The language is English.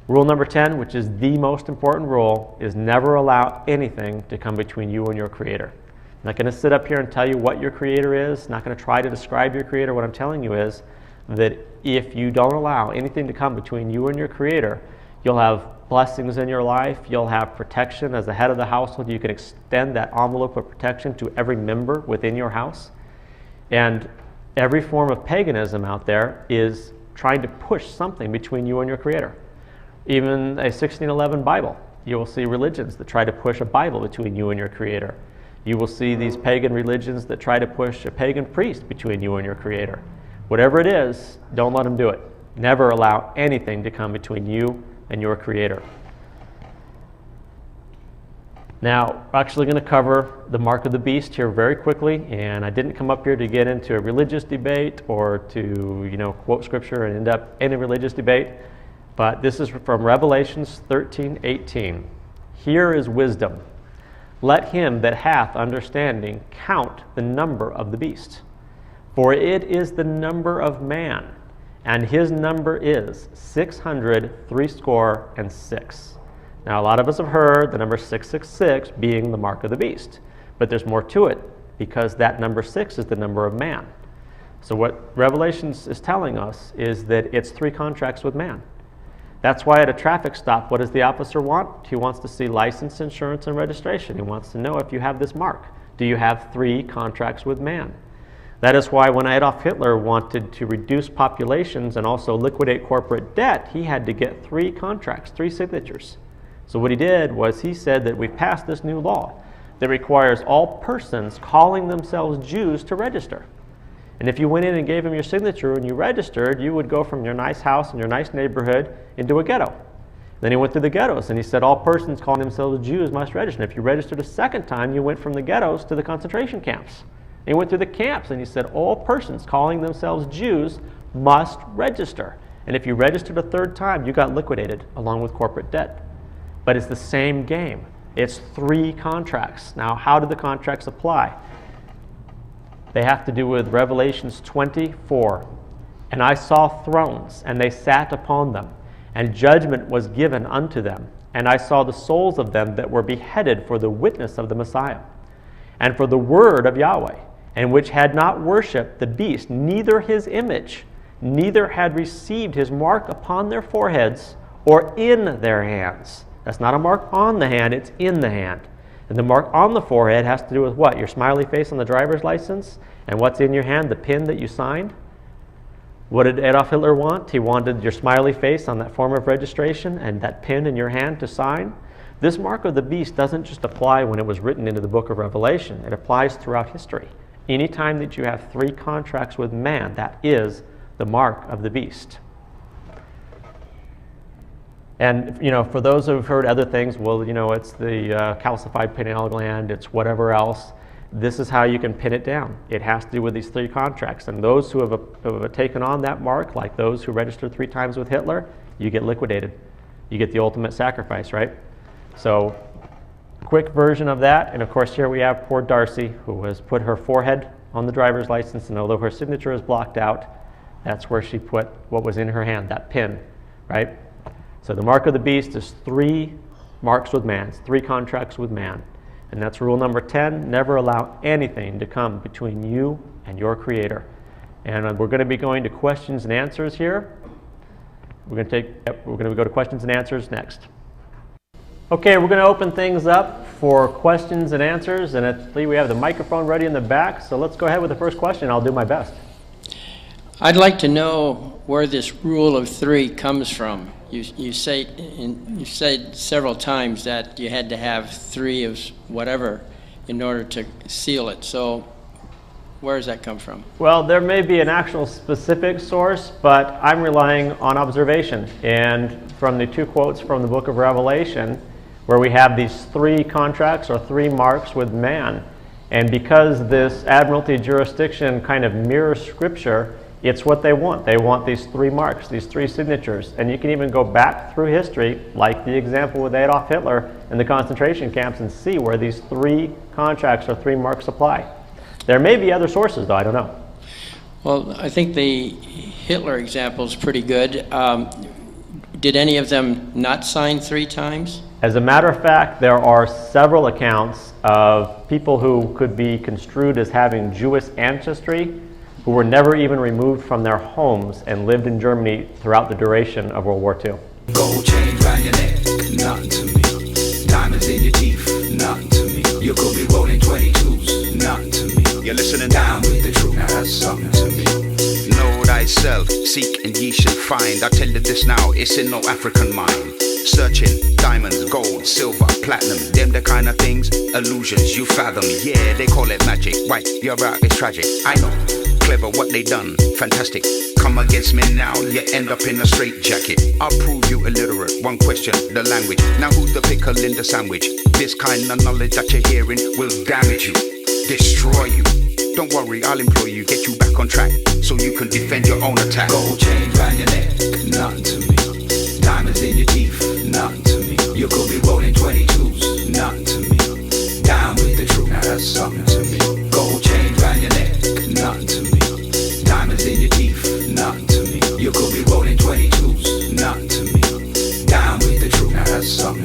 Rule number 10, which is the most important rule, is never allow anything to come between you and your Creator. I'm not going to sit up here and tell you what your Creator is. I'm not going to try to describe your Creator. What I'm telling you is that if you don't allow anything to come between you and your Creator, you'll have blessings in your life. You'll have protection as the head of the household. You can extend that envelope of protection to every member within your house. And every form of paganism out there is trying to push something between you and your Creator. Even a 1611 Bible, you will see religions that try to push a Bible between you and your Creator. You will see these pagan religions that try to push a pagan priest between you and your Creator. Whatever it is, don't let them do it. Never allow anything to come between you and your Creator. Now, we're actually going to cover the mark of the beast here very quickly, and I didn't come up here to get into a religious debate or to, quote scripture and end up in a religious debate. But this is from Revelations 13:18. Here is wisdom. Let him that hath understanding count the number of the beast. For it is the number of man, and his number is 666. Now, a lot of us have heard the number 666 being the mark of the beast. But there's more to it, because that number 6 is the number of man. So what Revelations is telling us is that it's 3 contracts with man. That's why at a traffic stop, what does the officer want? He wants to see license, insurance, and registration. He wants to know if you have this mark. Do you have 3 contracts with man? That is why when Adolf Hitler wanted to reduce populations and also liquidate corporate debt, he had to get 3 contracts, 3 signatures. So what he did was he said that we've passed this new law that requires all persons calling themselves Jews to register. And if you went in and gave him your signature and you registered, you would go from your nice house and your nice neighborhood into a ghetto. Then he went through the ghettos and he said all persons calling themselves Jews must register. And if you registered a second time, you went from the ghettos to the concentration camps. And he went through the camps and he said all persons calling themselves Jews must register. And if you registered a third time, you got liquidated along with corporate debt. But it's the same game. It's 3 contracts. Now, how do the contracts apply? They have to do with Revelations 24. And I saw thrones, and they sat upon them, and judgment was given unto them. And I saw the souls of them that were beheaded for the witness of the Messiah, and for the word of Yahweh, and which had not worshipped the beast, neither his image, neither had received his mark upon their foreheads or in their hands. That's not a mark on the hand, it's in the hand. And the mark on the forehead has to do with what? Your smiley face on the driver's license? And what's in your hand? The pin that you signed? What did Adolf Hitler want? He wanted your smiley face on that form of registration and that pin in your hand to sign. This mark of the beast doesn't just apply when it was written into the book of Revelation. It applies throughout history. Anytime that you have 3 contracts with man, that is the mark of the beast. And, for those who've heard other things, well, it's the calcified pineal gland, it's whatever else. This is how you can pin it down. It has to do with these 3 contracts. And those who have taken on that mark, like those who registered 3 times with Hitler, you get liquidated. You get the ultimate sacrifice, right? So, quick version of that. And of course, here we have poor Darcy, who has put her forehead on the driver's license. And although her signature is blocked out, that's where she put what was in her hand, that pin, right? So the mark of the beast is 3 marks with man, 3 contracts with man. And that's rule number 10, never allow anything to come between you and your Creator. And we're going to be going to questions and answers here. We're going to go to questions and answers next. Okay, we're going to open things up for questions and answers. And we have the microphone ready in the back. So let's go ahead with the first question. I'll do my best. I'd like to know where this rule of 3 comes from. You said several times that you had to have 3 of whatever in order to seal it. So where does that come from? Well, there may be an actual specific source, but I'm relying on observation. And from the 2 quotes from the book of Revelation, where we have these 3 contracts or 3 marks with man. And because this admiralty jurisdiction kind of mirrors Scripture, it's what they want. They want these 3 marks, these 3 signatures. And you can even go back through history, like the example with Adolf Hitler in the concentration camps, and see where these 3 contracts or 3 marks apply. There may be other sources, though, I don't know. Well, I think the Hitler example is pretty good. Did any of them not sign 3 times? As a matter of fact, there are several accounts of people who could be construed as having Jewish ancestry who were never even removed from their homes and lived in Germany throughout the duration of World War II. Gold chain round your neck, nothing to me. Diamonds in your teeth, nothing to me. You could be rolling 22s, nothing to me. You're listening down with the truth, now that's something to me. Know thyself, seek and ye shall find. I tell you this now, it's in no African mind. Searching diamonds, gold, silver, platinum, them the kind of things, illusions you fathom. Yeah, they call it magic. Right, you're right, it's tragic. I know. Clever what they done, fantastic. Come against me now, you end up in a straitjacket. I'll prove you illiterate. One question, the language. Now who's the pickle in the sandwich? This kind of knowledge that you're hearing will damage you, destroy you. Don't worry, I'll employ you, get you back on track, so you can defend your own attack. Gold chain round your neck, nothing to me. Diamonds in your teeth, nothing to me. You could be rolling 22s, nothing to me. Down with the truth, now that's something to me. Gold chain round your neck, nothing to me. Diamonds in your teeth, nothing to me. You could be rolling 22s, nothing to me. Down with the truth, now that's something.